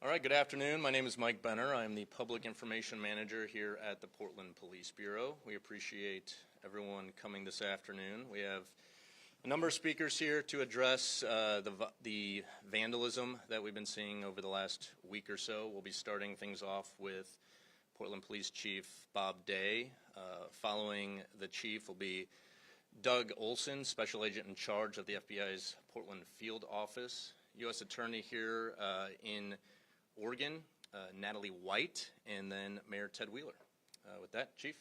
All right, good afternoon. My name is Mike Benner. I'm the Public Information Manager here at the Portland Police Bureau. We appreciate everyone coming this afternoon. We have a number of speakers here to address the vandalism that we've been seeing over the last week or so. We'll be starting things off with Portland Police Chief Bob Day. Following the chief will be Doug Olson, Special Agent in charge of the FBI's Portland Field Office. U.S. Attorney here in Oregon, Natalie White, and then Mayor Ted Wheeler. With that, Chief.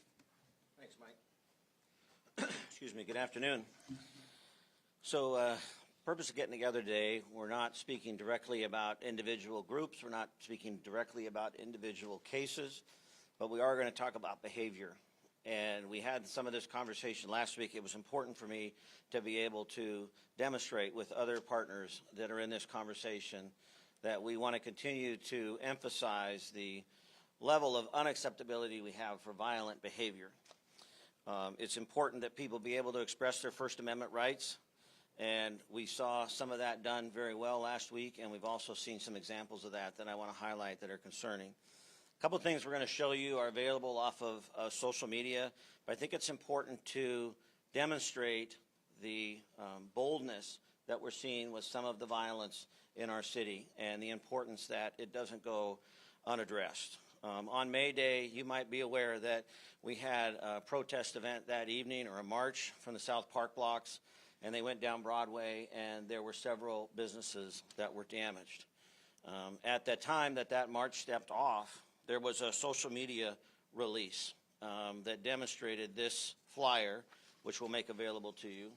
Thanks, Mike. Excuse me. Good afternoon. So, purpose of getting together today, we're not speaking directly about individual groups. We're not speaking directly about individual cases, but we are going to talk about behavior. And we had some of this conversation last week. It was important for me to be able to demonstrate with other partners that are in this conversation that we want to continue to emphasize the level of unacceptability we have for violent behavior. It's important that people be able to express their First Amendment rights, and we saw some of that done very well last week, and we've also seen some examples of that I want to highlight that are concerning. A couple of things we're going to show you are available off of social media, but I think it's important to demonstrate the boldness that we're seeing with some of the violence in our city and the importance that it doesn't go unaddressed. On May Day, you might be aware that we had a protest event that evening, or a march from the South Park blocks, and they went down Broadway, and there were several businesses that were damaged. At that time that march stepped off, there was a social media release that demonstrated this flyer, which we'll make available to you.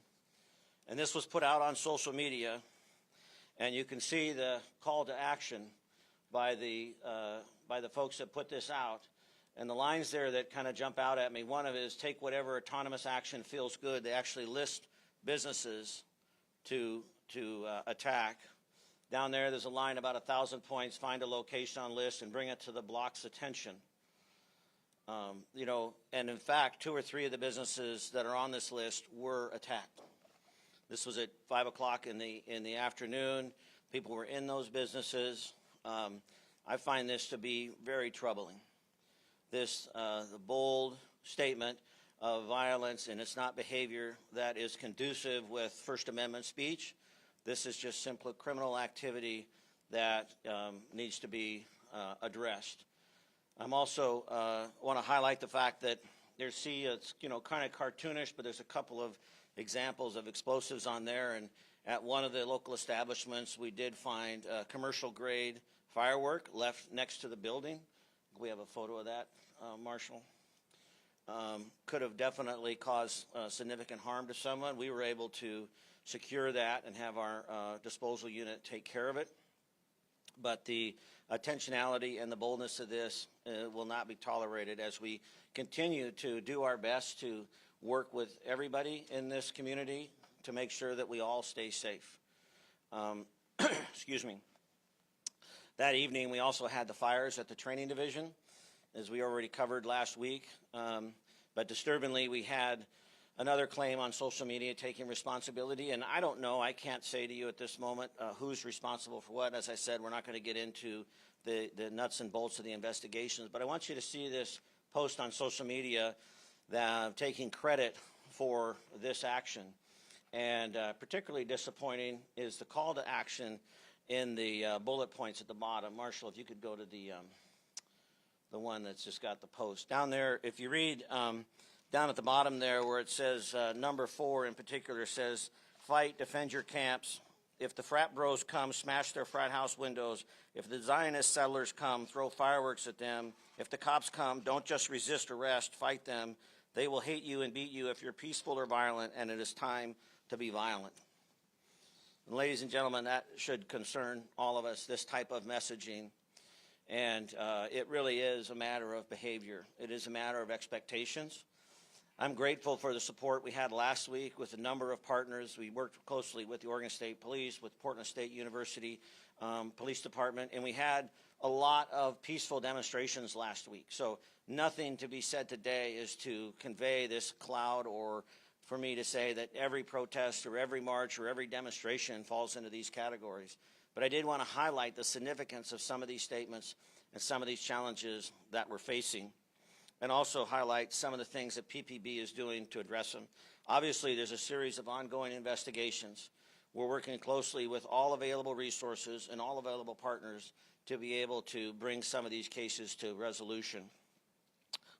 And this was put out on social media, and you can see the call to action by the folks that put this out. And the lines there that kind of jump out at me, one of it is take whatever autonomous action feels good. They actually list businesses to attack. Down there's a line about 1,000 points, find a location on list and bring it to the block's attention. And in fact, 2 or 3 of the businesses that are on this list were attacked. This was at 5 o'clock in the afternoon. People were in those businesses. I find this to be very troubling. The bold statement of violence, and it's not behavior that is conducive with First Amendment speech. This is just simple criminal activity that needs to be addressed. I'm also want to highlight the fact that it's kind of cartoonish, but there's a couple of examples of explosives on there. And at one of the local establishments, we did find a commercial grade firework left next to the building. We have a photo of that, Marshall. Could have definitely caused significant harm to someone. We were able to secure that and have our disposal unit take care of it. But the intentionality and the boldness of this will not be tolerated as we continue to do our best to work with everybody in this community to make sure that we all stay safe. Excuse me. That evening, we also had the fires at the training division, as we already covered last week. But disturbingly, we had another claim on social media taking responsibility. And I don't know, I can't say to you at this moment who's responsible for what. As I said, we're not going to get into the nuts and bolts of the investigations. But I want you to see this post on social media that taking credit for this action. And particularly disappointing is the call to action in the bullet points at the bottom. Marshall, if you could go to the one that's just got the post. Down there, if you read down at the bottom there where it says number 4 in particular says, fight, defend your camps. If the frat bros come, smash their frat house windows. If the Zionist settlers come, throw fireworks at them. If the cops come, don't just resist arrest, fight them. They will hate you and beat you if you're peaceful or violent, and it is time to be violent. And ladies and gentlemen, that should concern all of us, this type of messaging. And it really is a matter of behavior. It is a matter of expectations. I'm grateful for the support we had last week with a number of partners. We worked closely with the Oregon State Police, with Portland State University Police Department, and we had a lot of peaceful demonstrations last week. So nothing to be said today is to convey this cloud or for me to say that every protest or every march or every demonstration falls into these categories. But I did want to highlight the significance of some of these statements and some of these challenges that we're facing, and also highlight some of the things that PPB is doing to address them. Obviously, there's a series of ongoing investigations. We're working closely with all available resources and all available partners to be able to bring some of these cases to resolution.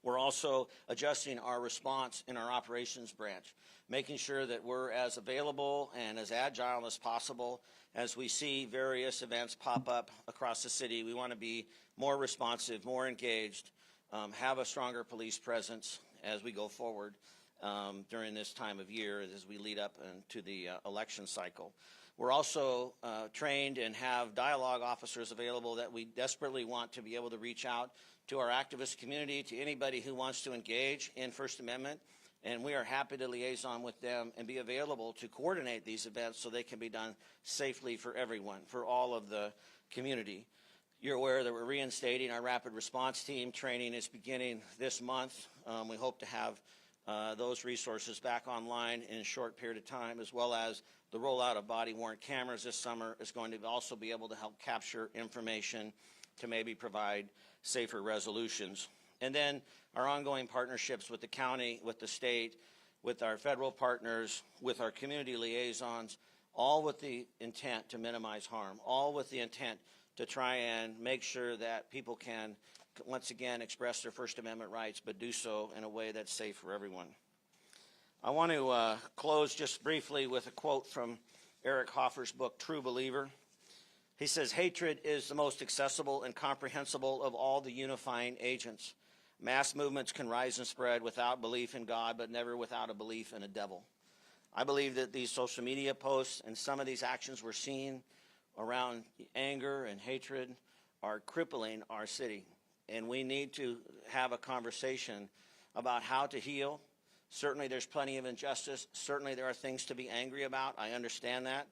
We're also adjusting our response in our operations branch, making sure that we're as available and as agile as possible as we see various events pop up across the city. We want to be more responsive, more engaged, have a stronger police presence as we go forward during this time of year as we lead up into the election cycle. We're also trained and have dialogue officers available that we desperately want to be able to reach out to our activist community, to anybody who wants to engage in First Amendment, and we are happy to liaison with them and be available to coordinate these events so they can be done safely for everyone, for all of the community. You're aware that we're reinstating our rapid response team. Training is beginning this month. We hope to have those resources back online in a short period of time, as well as the rollout of body-worn cameras this summer is going to also be able to help capture information to maybe provide safer resolutions. And then our ongoing partnerships with the county, with the state, with our federal partners, with our community liaisons, all with the intent to minimize harm, all with the intent to try and make sure that people can, once again, express their First Amendment rights, but do so in a way that's safe for everyone. I want to close just briefly with a quote from Eric Hoffer's book, True Believer. He says, "Hatred is the most accessible and comprehensible of all the unifying agents. Mass movements can rise and spread without belief in God, but never without a belief in a devil." I believe that these social media posts and some of these actions we're seeing around anger and hatred are crippling our city. And we need to have a conversation about how to heal. Certainly there's plenty of injustice. Certainly there are things to be angry about. I understand that.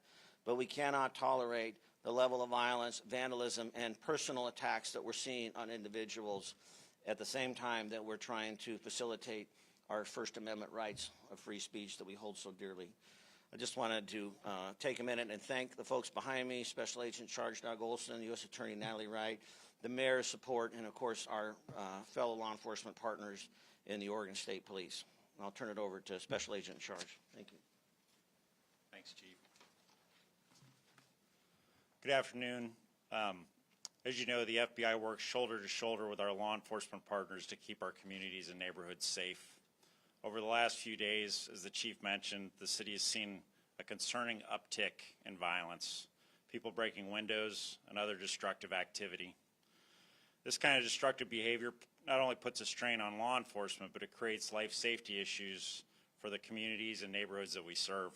But we cannot tolerate the level of violence, vandalism, and personal attacks that we're seeing on individuals at the same time that we're trying to facilitate our First Amendment rights of free speech that we hold so dearly. I just wanted to take a minute and thank the folks behind me, Special Agent in Charge Doug Olson, U.S. Attorney Natalie Wright, the mayor's support, and of course our fellow law enforcement partners in the Oregon State Police. And I'll turn it over to Special Agent in Charge. Thank you. Thanks, Chief. Good afternoon. As you know, the FBI works shoulder to shoulder with our law enforcement partners to keep our communities and neighborhoods safe. Over the last few days, as the Chief mentioned, the city has seen a concerning uptick in violence, people breaking windows and other destructive activity. This kind of destructive behavior not only puts a strain on law enforcement, but it creates life safety issues for the communities and neighborhoods that we serve.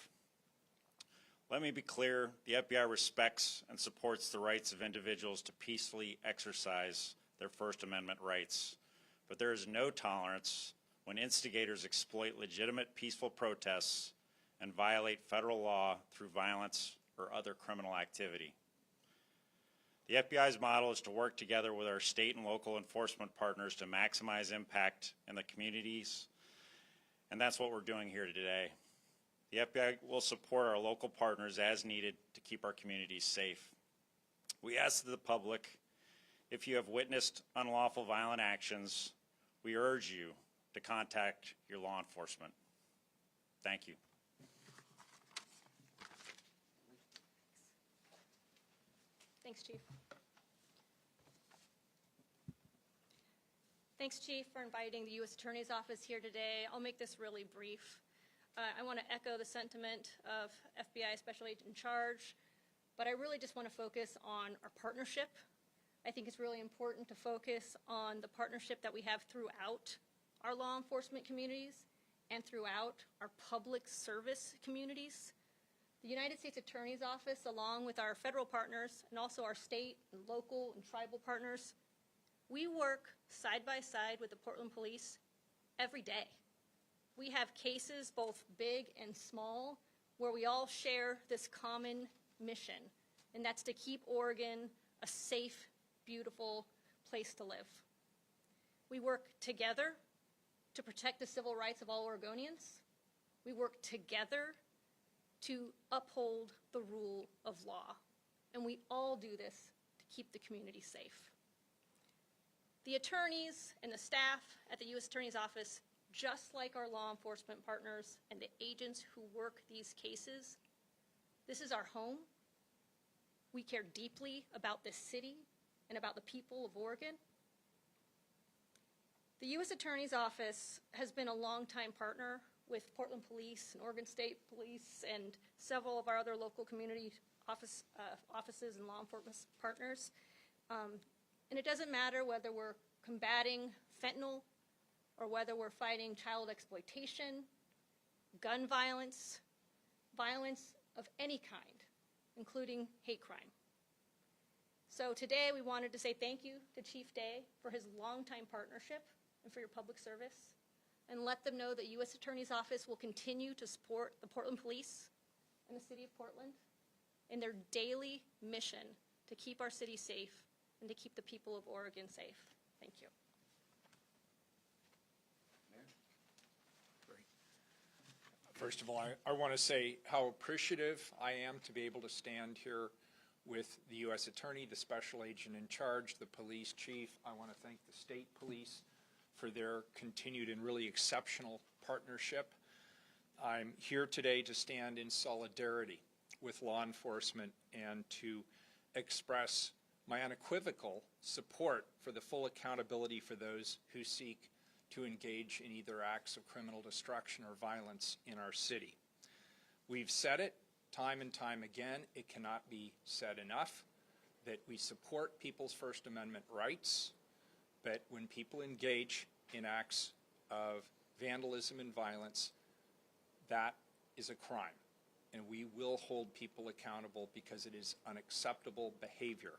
Let me be clear, the FBI respects and supports the rights of individuals to peacefully exercise their First Amendment rights, but there is no tolerance when instigators exploit legitimate peaceful protests and violate federal law through violence or other criminal activity. The FBI's model is to work together with our state and local enforcement partners to maximize impact in the communities, and that's what we're doing here today. The FBI will support our local partners as needed to keep our communities safe. We ask the public, if you have witnessed unlawful violent actions, we urge you to contact your law enforcement. Thank you. Thanks, Chief. Thanks, Chief, for inviting the U.S. Attorney's Office here today. I'll make this really brief. I want to echo the sentiment of FBI Special Agent in Charge, but I really just want to focus on our partnership. I think it's really important to focus on the partnership that we have throughout our law enforcement communities and throughout our public service communities. The United States Attorney's Office, along with our federal partners and also our state and local and tribal partners, we work side by side with the Portland Police every day. We have cases, both big and small, where we all share this common mission, and that's to keep Oregon a safe, beautiful place to live. We work together to protect the civil rights of all Oregonians. We work together to uphold the rule of law. and we all do this to keep the community safe. The attorneys and the staff at the U.S. Attorney's Office, just like our law enforcement partners and the agents who work these cases, this is our home. We care deeply about this city and about the people of Oregon. The U.S. Attorney's Office has been a longtime partner with Portland Police and Oregon State Police and several of our other local community offices and law enforcement partners. And it doesn't matter whether we're combating fentanyl or whether we're fighting child exploitation, gun violence, violence of any kind, including hate crime. So today we wanted to say thank you to Chief Day for his longtime partnership and for your public service, and let them know that U.S. Attorney's Office will continue to support the Portland Police and the City of Portland in their daily mission to keep our city safe and to keep the people of Oregon safe. Thank you. First of all, I want to say how appreciative I am to be able to stand here with the U.S. Attorney, the Special Agent in Charge, the Police Chief. I want to thank the State Police for their continued and really exceptional partnership. I'm here today to stand in solidarity with law enforcement and to express my unequivocal support for the full accountability for those who seek to engage in either acts of criminal destruction or violence in our city. We've said it time and time again, it cannot be said enough, that we support people's First Amendment rights, but when people engage in acts of vandalism and violence, that is a crime, and we will hold people accountable because it is unacceptable behavior.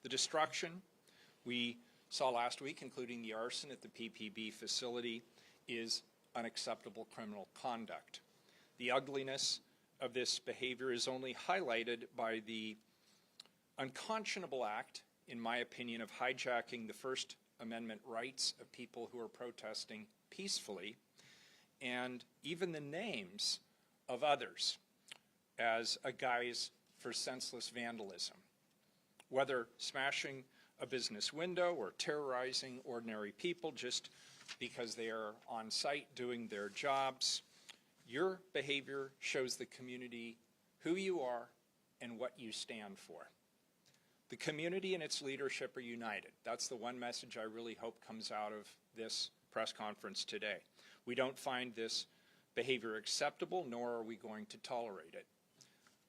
The destruction we saw last week, including the arson at the PPB facility, is unacceptable criminal conduct. The ugliness of this behavior is only highlighted by the unconscionable act, in my opinion, of hijacking the First Amendment rights of people who are protesting peacefully, and even the names of others as a guise for senseless vandalism. Whether smashing a business window or terrorizing ordinary people just because they are on site doing their jobs, your behavior shows the community who you are and what you stand for. The community and its leadership are united. That's the one message I really hope comes out of this press conference today. We don't find this behavior acceptable, nor are we going to tolerate it.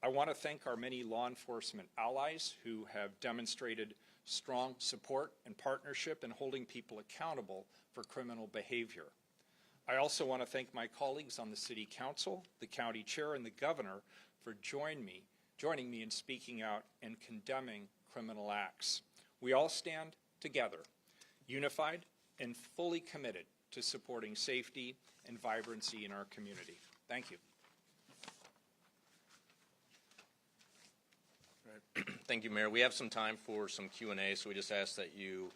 I want to thank our many law enforcement allies who have demonstrated strong support and partnership in holding people accountable for criminal behavior. I also want to thank my colleagues on the City Council, the County Chair, and the Governor for joining me in speaking out and condemning criminal acts. We all stand together, unified and fully committed to supporting safety and vibrancy in our community. Thank you. Thank you, Mayor. We have some time for some Q&A, so we just ask that you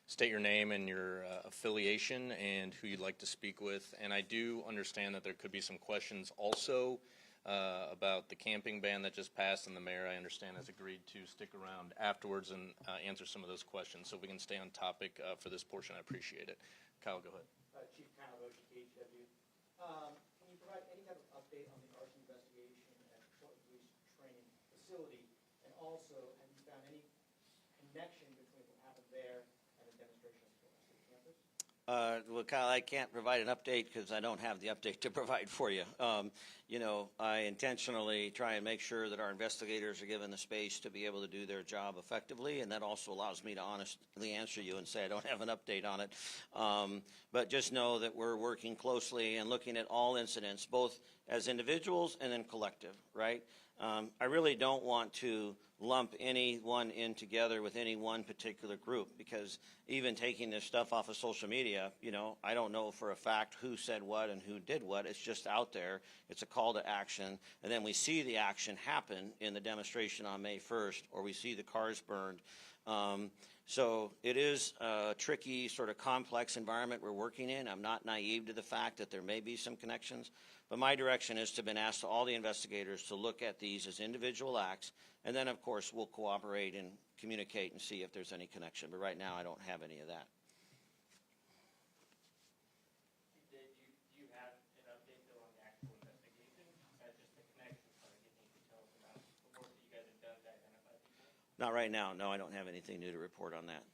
state your name and your affiliation and who you'd like to speak with. And I do understand that there could be some questions also about the camping ban that just passed, and the mayor, I understand, has agreed to stick around afterwards and answer some of those questions. So if we can stay on topic for this portion, I appreciate it. Kyle, go ahead. Chief Katu, KHW. Can you provide any type of update on the arson investigation at Portland Police Training Facility? And also, have you found any connection between what happened there and the demonstration at Portland City campus? Well, Kyle, I can't provide an update because I don't have the update to provide for you. You know, I intentionally try and make sure that our investigators are given the space to be able to do their job effectively, and that also allows me to honestly answer you and say I don't have an update on it. But just know that we're working closely and looking at all incidents, both as individuals and then collective, right? I really don't want to lump anyone in together with any one particular group, because even taking this stuff off of social media, you know, I don't know for a fact who said what and who did what. It's just out there. It's a call to action. And then we see the action happen in the demonstration on May 1st, or we see the cars burned. So it is a tricky, sort of complex environment we're working in. I'm not naive to the fact that there may be some connections, but my direction has been asked to all the investigators to look at these as individual acts, and then, of course, we'll cooperate and communicate and see if there's any connection. But right now, I don't have any of that. Do you have an update, though, on the actual investigation? Just the connection part, you think you tell us about the work that you guys have done to identify people? Not right now. No, I don't have anything new to report on that.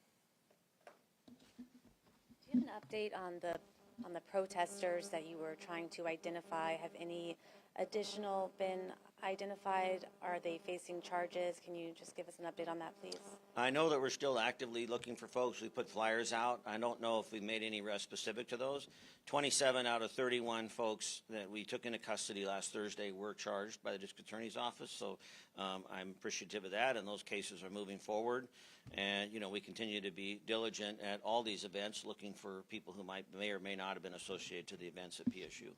Do you have an update on the protesters that you were trying to identify? Have any additional been identified? Are they facing charges? Can you just give us an update on that, please? I know that we're still actively looking for folks. We put flyers out. I don't know if we made any arrests specific to those. 27 out of 31 folks that we took into custody last Thursday were charged by the district attorney's office. So I'm appreciative of that, and those cases are moving forward. And, you know, we continue to be diligent at all these events, looking for people who may or may not have been associated to the events at PSU.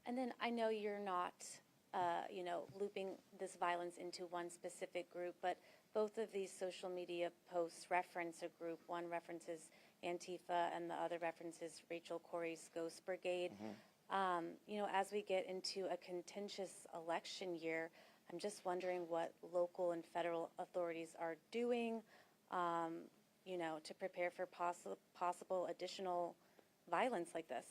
And then I know you're not, looping this violence into one specific group, but both of these social media posts reference a group. One references Antifa, and the other references Rachel Corrie's Ghost Brigade. As we get into a contentious election year, I'm just wondering what local and federal authorities are doing, to prepare for possible additional violence like this.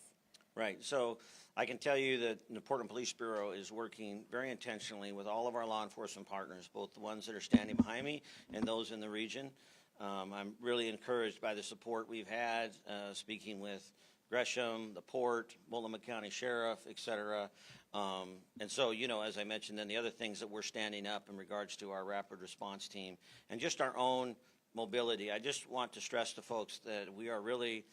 Right. So I can tell you that the Portland Police Bureau is working very intentionally with all of our law enforcement partners, both the ones that are standing behind me and those in the region. I'm really encouraged by the support we've had, speaking with Gresham, the Port, Multnomah County Sheriff, et cetera. And so, as I mentioned, then the other things that we're standing up in regards to our rapid response team and just our own mobility. I just want to stress to folks that we are really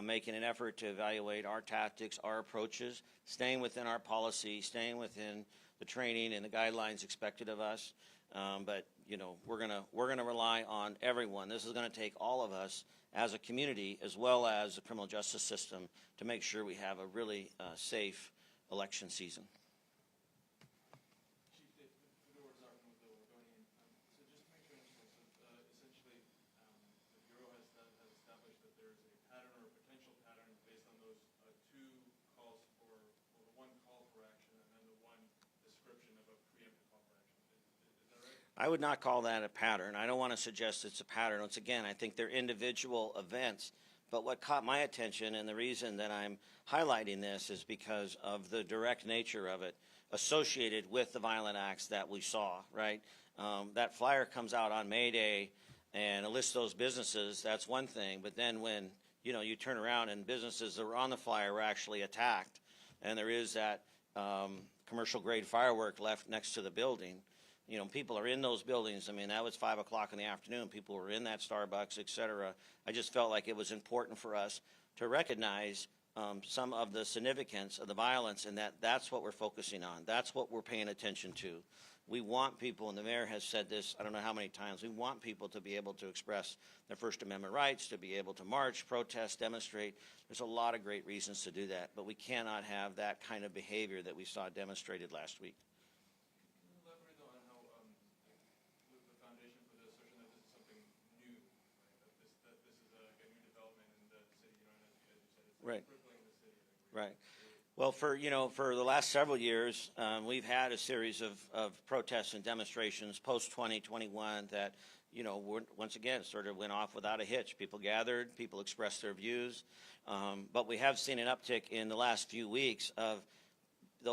making an effort to evaluate our tactics, our approaches, staying within our policy, staying within the training and the guidelines expected of us. But we're gonna rely on everyone. This is gonna take all of us as a community, as well as the criminal justice system, to make sure we have a really safe election season. I would not call that a pattern. I don't want to suggest it's a pattern. Once again, I think they're individual events. But what caught my attention, and the reason that I'm highlighting this, is because of the direct nature of it associated with the violent acts that we saw, right? That flyer comes out on May Day and it lists those businesses. That's one thing. But then when, you turn around and businesses that were on the flyer were actually attacked, and there is that commercial grade firework left next to the building. People are in those buildings. I mean, that was 5 o'clock in the afternoon. People were in that Starbucks, et cetera. I just felt like it was important for us to recognize some of the significance of the violence, and that's what we're focusing on. That's what we're paying attention to. We want people, and the mayor has said this I don't know how many times, we want people to be able to express their First Amendment rights, to be able to march, protest, demonstrate. There's a lot of great reasons to do that, but we cannot have that kind of behavior that we saw demonstrated last week. Right. Right. Well, for the last several years, we've had a series of protests and demonstrations post 2021 that once again sort of went off without a hitch. People gathered, people expressed their views, but we have seen an uptick in the last few weeks of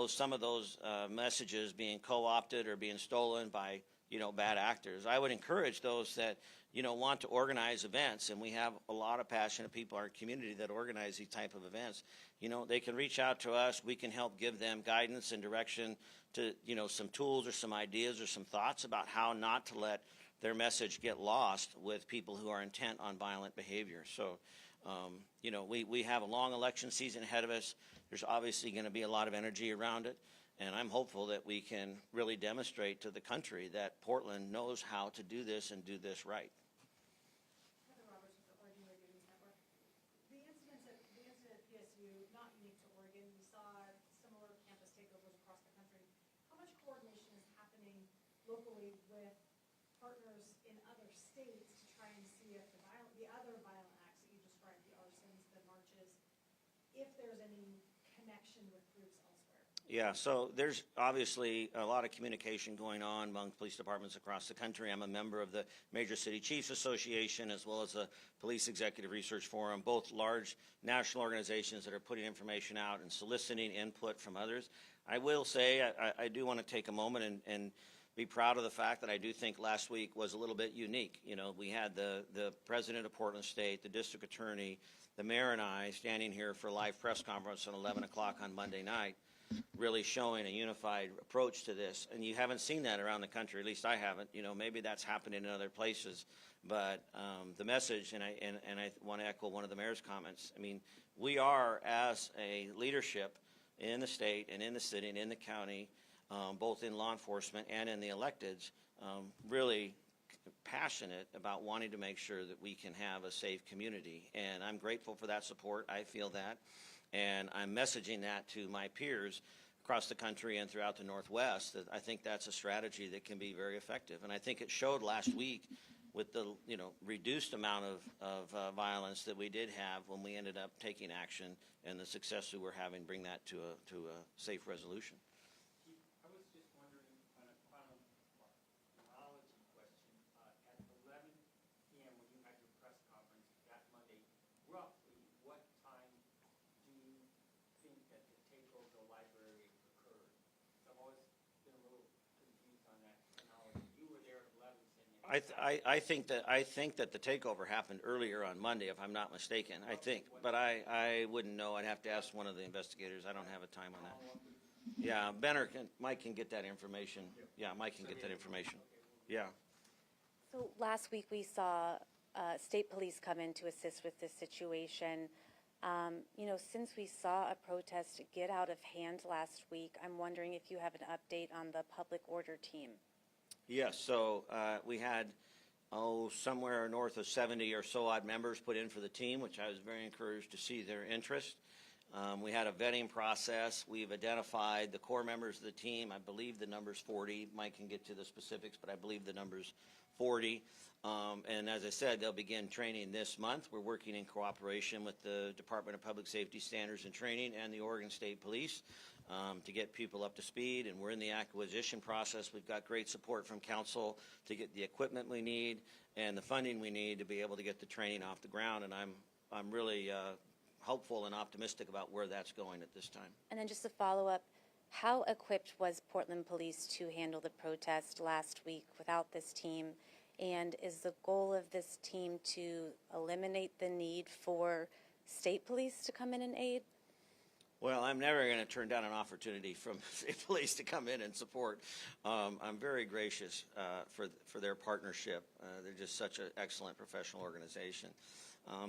some of those messages being co-opted or being stolen by bad actors. I would encourage those that want to organize events, and we have a lot of passionate people in our community that organize these type of events. They can reach out to us. We can help give them guidance and direction to some tools or some ideas or some thoughts about how not to let their message get lost with people who are intent on violent behavior. So we have a long election season ahead of us. There's obviously going to be a lot of energy around it. And I'm hopeful that we can really demonstrate to the country that Portland knows how to do this and do this right. Heather Roberts with the Oregon Radio News Network. The incident at PSU, not unique to Oregon. We saw similar campus takeovers across the country. How much coordination is happening locally with partners in other states to try and see if the if there's any connection with groups elsewhere. Yeah, so there's obviously a lot of communication going on among police departments across the country. I'm a member of the Major City Chiefs Association as well as the Police Executive Research Forum, both large national organizations that are putting information out and soliciting input from others. I will say I do want to take a moment and be proud of the fact that I do think last week was a little bit unique. You know, we had the president of Portland State, the district attorney, the mayor and I standing here for a live press conference at 11 o'clock on Monday night, really showing a unified approach to this. And you haven't seen that around the country, at least I haven't. You know, maybe that's happening in other places. But the message, and I want to echo one of the mayor's comments, I mean, we are, as a leadership in the state and in the city and in the county, both in law enforcement and in the electeds, really passionate about wanting to make sure that we can have a safe community. And I'm grateful for that support. I feel that. And I'm messaging that to my peers across the country and throughout the Northwest, that I think that's a strategy that can be very effective. And I think it showed last week with the reduced amount of violence that we did have when we ended up taking action, and the success that we're having bring that to a safe resolution. I was just wondering on a chronology question, at 11 p.m. when you had your press conference that Monday, roughly what time do you think that the takeover of the library occurred? So I've always been a little confused on that chronology. You were there at 11 saying I think that the takeover happened earlier on Monday, if I'm not mistaken. I think, but I wouldn't know. I'd have to ask one of the investigators. I don't have a time on that. Yeah, Mike can get that information. Yeah, Mike can get that information. Yeah. So last week we saw state police come in to assist with this situation. Since we saw a protest get out of hand last week, I'm wondering if you have an update on the public order team. Yes, so we had, somewhere north of 70 or so odd members put in for the team, which I was very encouraged to see their interest. We had a vetting process. We've identified the core members of the team. I believe the number's 40. Mike can get to the specifics, but I believe the number's 40. And as I said, they'll begin training this month. We're working in cooperation with the Department of Public Safety Standards and Training and the Oregon State Police to get people up to speed, and we're in the acquisition process. We've got great support from council to get the equipment we need and the funding we need to be able to get the training off the ground, and I'm really hopeful and optimistic about where that's going at this time. And then just to follow up, how equipped was Portland Police to handle the protest last week without this team? And is the goal of this team to eliminate the need for state police to come in and aid? Well, I'm never going to turn down an opportunity from state police to come in and support. I'm very gracious for their partnership. They're just such an excellent professional organization.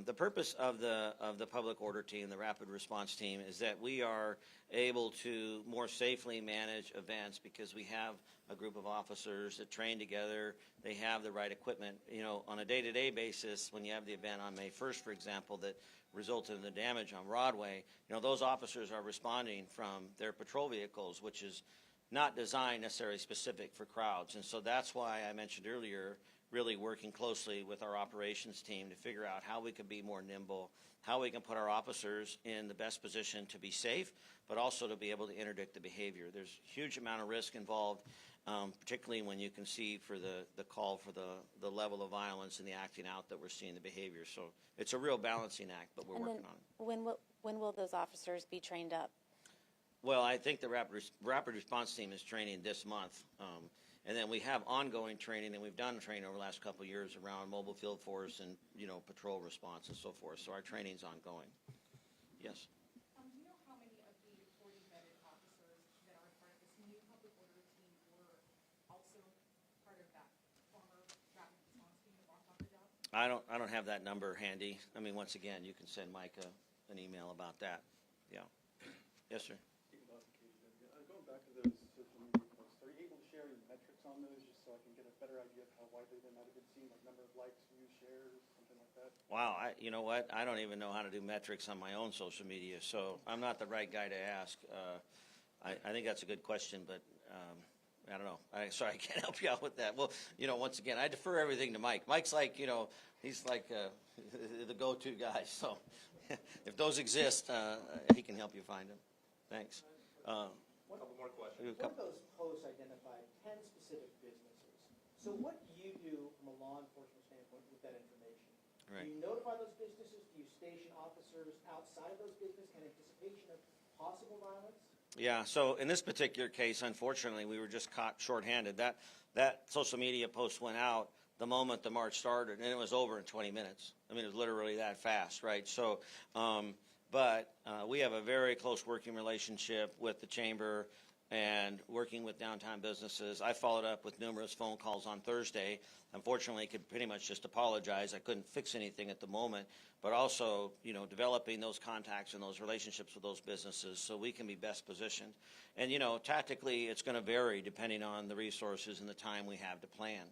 The purpose of the public order team, the rapid response team, is that we are able to more safely manage events because we have a group of officers that train together. They have the right equipment. You know, on a day-to-day basis, when you have the event on May 1st, for example, that resulted in the damage on Broadway, you know, those officers are responding from their patrol vehicles, which is not designed necessarily specific for crowds. And so that's why I mentioned earlier really working closely with our operations team to figure out how we can be more nimble, how we can put our officers in the best position to be safe, but also to be able to interdict the behavior. There's a huge amount of risk involved, particularly when you can see for the call for the level of violence and the acting out that we're seeing the behavior. So it's a real balancing act, but we're working on it. When will those officers be trained up? Well, I think the rapid response team is training this month. And then we have ongoing training, and we've done training over the last couple of years around mobile field force and, patrol response and so forth. So our training's ongoing. Yes? Do you know how many of the 40 vetted officers that are part of this new public order team were also part of that former rapid response team that walked off the job? I don't have that number handy. I mean, once again, you can send Mike an email about that. Yeah. Yes, sir. Going back to those social media posts, are you able to share any metrics on those just so I can get a better idea of how widely they might have been seen, like number of likes, views, shares, something like that? Wow, you know what? I don't even know how to do metrics on my own social media, so I'm not the right guy to ask. I think that's a good question, but I don't know. Sorry, I can't help you out with that. Well, once again, I defer everything to Mike. Mike's like, he's like the go-to guy, so. if those exist, he can help you find them. Thanks. A couple more questions. One of those posts identified 10 specific businesses. So what do you do from a law enforcement standpoint with that information? Right. Do you notify those businesses? Do you station officers outside of those businesses in anticipation of possible violence? Yeah, so in this particular case, unfortunately, we were just caught shorthanded. That social media post went out the moment the march started, and it was over in 20 minutes. I mean, it was literally that fast, right? So, but we have a very close working relationship with the chamber and working with downtown businesses. I followed up with numerous phone calls on Thursday. Unfortunately, could pretty much just apologize. I couldn't fix anything at the moment, but also, you know, developing those contacts and those relationships with those businesses so we can be best positioned. And, you know, tactically, it's going to vary depending on the resources and the time we have to plan.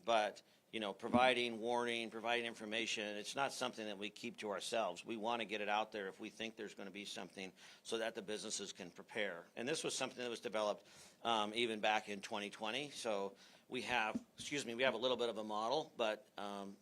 But, you know, providing warning, providing information, it's not something that we keep to ourselves. We want to get it out there if we think there's going to be something so that the businesses can prepare. And this was something that was developed even back in 2020. So we have, we have a little bit of a model, but,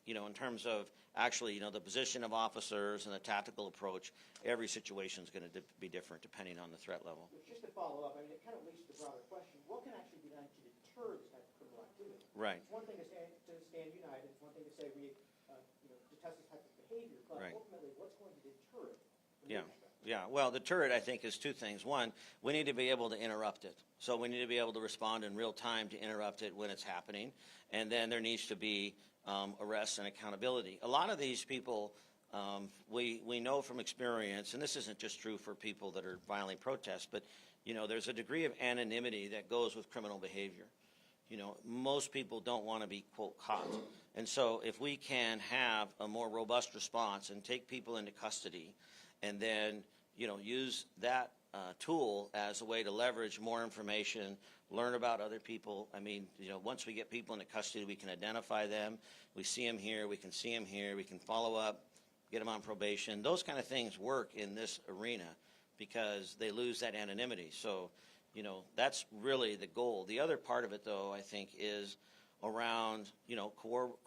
you know, in terms of actually, you know, the position of officers and the tactical approach, every situation is going to be different depending on the threat level. Just to follow up, I mean, it kind of leads to the broader question. What can actually be done to deter this type of criminal activity? Right. It's one thing to stand united. It's one thing to say we detest this type of behavior, but Right. ultimately, what's going to deter it? From Yeah. your perspective? Yeah, well, deter it, I think, is two things. One, we need to be able to interrupt it. So we need to be able to respond in real time to interrupt it when it's happening. And then there needs to be arrests and accountability. A lot of these people, we know from experience, and this isn't just true for people that are violently protest, but, you know, there's a degree of anonymity that goes with criminal behavior. You know, most people don't want to be, quote, caught. And so if we can have a more robust response and take people into custody and then, you know, use that tool as a way to leverage more information, learn about other people. I mean, you know, once we get people into custody, we can identify them. We see them here. We can see them here. We can follow up, get them on probation. Those kind of things work in this arena because they lose that anonymity. So, you know, that's really the goal. The other part of it, though, I think, is around, you know,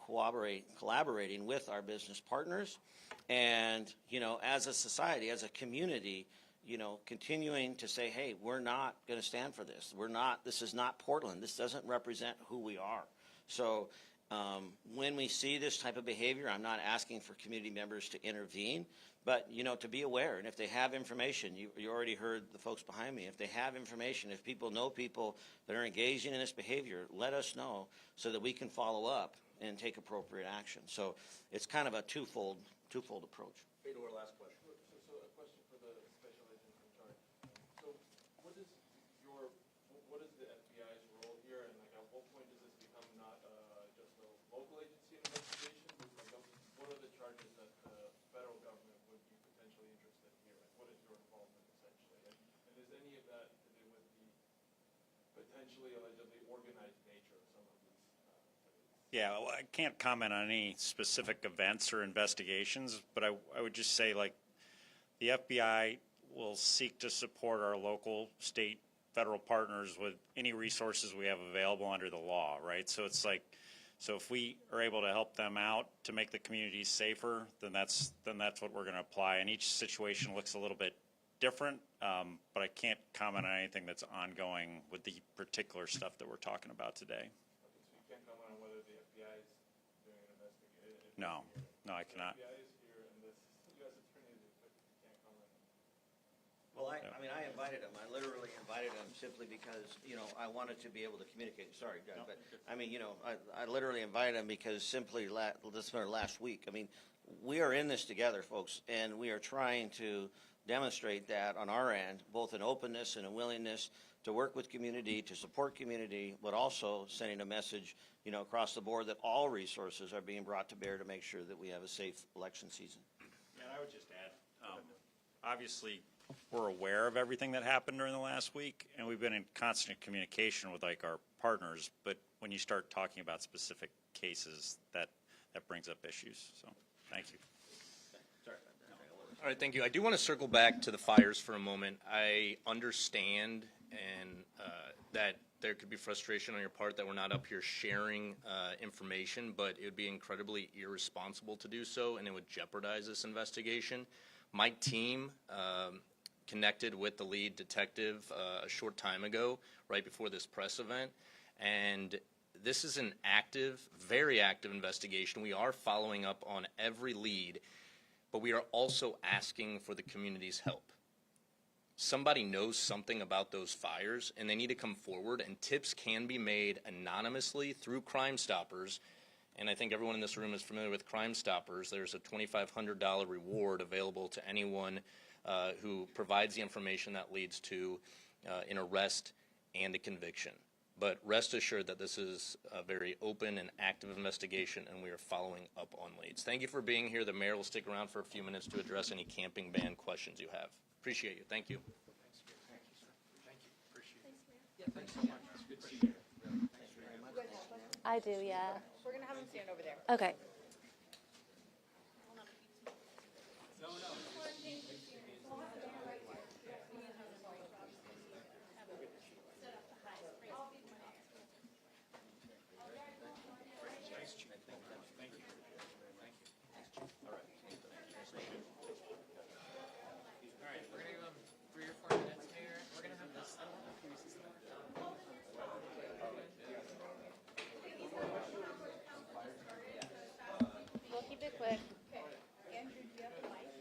collaborating with our business partners and, you know, as a society, as a community, you know, continuing to say, hey, we're not going to stand for this. This is not Portland. This doesn't represent who we are. So when we see this type of behavior, I'm not asking for community members to intervene, but, you know, to be aware. And if they have information, you already heard the folks behind me, if they have information, if people know people that are engaging in this behavior, let us know so that we can follow up and take appropriate action. So it's kind of a twofold approach. Fedor, last question. So a question for the special agent in charge. So what is the FBI's role here, and like at what point does this become not just a local agency investigation? Like, what are the charges that the federal government would be potentially interested here? Like, what is your involvement essentially? And is any of that to do with the potentially allegedly organized nature of some of these? Yeah, well, I can't comment on any specific events or investigations, but I would just say, like, the FBI will seek to support our local, state, federal partners with any resources we have available under the law, right? So it's like, so if we are able to help them out to make the communities safer, then that's what we're going to apply. And each situation looks a little bit different, but I can't comment on anything that's ongoing with the particular stuff that we're talking about today. No, I cannot. Well, I mean, I invited him. I literally invited him simply because, you know, I wanted to be able to communicate. Sorry, Doug, but I mean, you know, I literally invited him because simply this was our last week. I mean, we are in this together, folks, and we are trying to demonstrate that on our end, both an openness and a willingness to work with community, to support community, but also sending a message, you know, across the board that all resources are being brought to bear to make sure that we have a safe election season. Yeah, and I would just add, obviously, we're aware of everything that happened during the last week, and we've been in constant communication with, like, our partners, but when you start talking about specific cases, that brings up issues. So, thank you. Sorry about that. All right, thank you. I do want to circle back to the fires for a moment. I understand and that there could be frustration on your part that we're not up here sharing information, but it would be incredibly irresponsible to do so, and it would jeopardize this investigation. My team connected with the lead detective a short time ago, right before this press event, and this is an active, very active investigation. We are following up on every lead, but we are also asking for the community's help. Somebody knows something about those fires, and they need to come forward, and tips can be made anonymously through Crime Stoppers. And I think everyone in this room is familiar with Crime Stoppers. There's a $2,500 reward available to anyone who provides the information that leads to an arrest and a conviction. But rest assured that this is a very open and active investigation, and we are following up on leads. Thank you for being here. The mayor will stick around for a few minutes to address any camping ban questions you have. Appreciate you. Thank you. Thank you, sir. Thank you. Appreciate it. Yeah, thanks so much. It's good to see you. I do, yeah. We're going to have them stand over there. Okay.